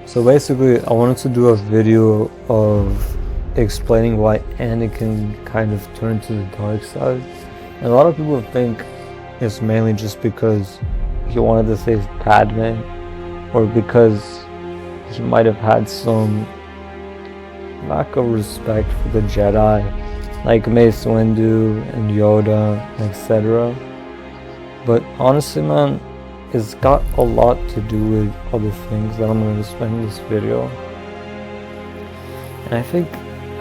So basically, I wanted to do a video of explaining why Anakin kind of turned to the dark side. And a lot of people think it's mainly just because he wanted to save Padme, or because he might have had some lack of respect for the Jedi, like Mace Windu and Yoda, etc. But honestly, man, it's got a lot to do with other things that I'm going to explain in this video. And I think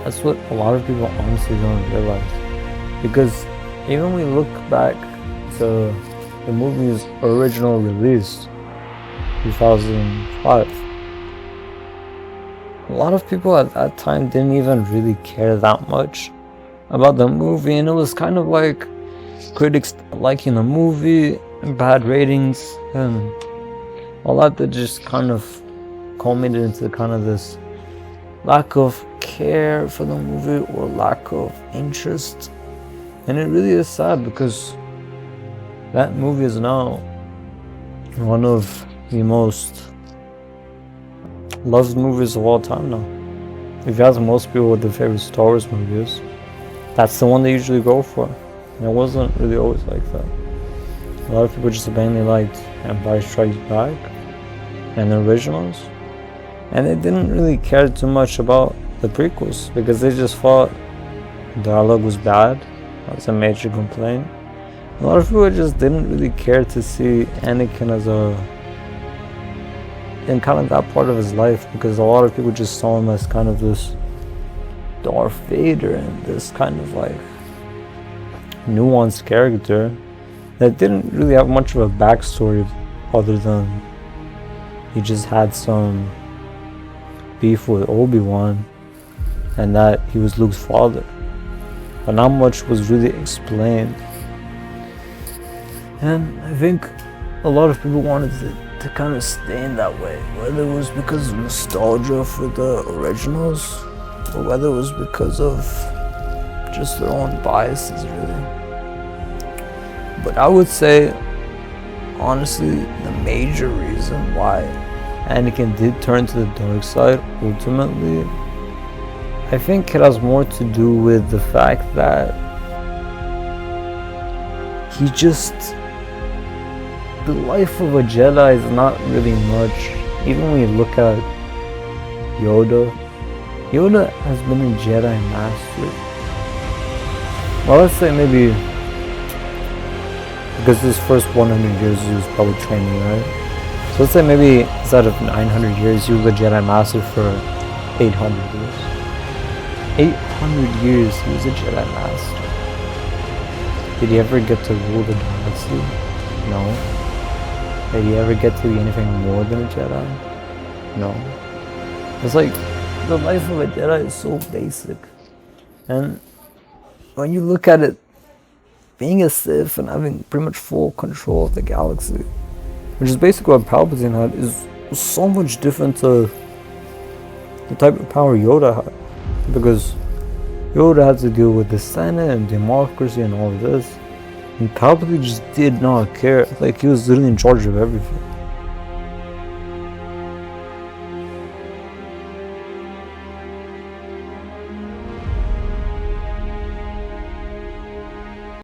that's what a lot of people honestly don't realize. Because even when we look back to the movie's original release, 2005, a lot of people at that time didn't even really care that much about the movie, and it was kind of like critics liking the movie and bad ratings and all that just kind of culminated into kind of this lack of care for the movie or lack of interest. And it really is sad, because that movie is now one of the most loved movies of all time now. If you ask most people what their favorite Star Wars movie is, that's the one they usually go for. And it wasn't really always like that. A lot of people just mainly liked Empire Strikes Back and the originals, and they didn't really care too much about the prequels because they just thought the dialogue was bad. That was a major complaint. A lot of people just didn't really care to see Anakin as in kind of that part of his life, because a lot of people just saw him as kind of this Darth Vader and this kind of like nuanced character that didn't really have much of a backstory other than he just had some beef with Obi-Wan and that he was Luke's father, but not much was really explained. And I think a lot of people wanted to kind of stay in that way, whether it was because of nostalgia for the originals or whether it was because of just their own biases, really. But I would say, honestly, the major reason why Anakin did turn to the dark side ultimately, I think it has more to do with the fact that the life of a Jedi is not really much. Even when you look at Yoda has been a Jedi master. Well, let's say maybe because his first 100 years he was probably training, right? So let's say maybe instead of 900 years he was a Jedi master for 800 years. 800 years he was a Jedi master. Did he ever get to rule the galaxy? No. Did he ever get to be anything more than a Jedi? No. It's like the life of a Jedi is so basic. And when you look at it, being a Sith and having pretty much full control of the galaxy, which is basically what Palpatine had, is so much different to the type of power Yoda had. Because Yoda had to deal with the Senate and democracy and all of this, and Palpatine just did not care. Like, he was literally in charge of everything.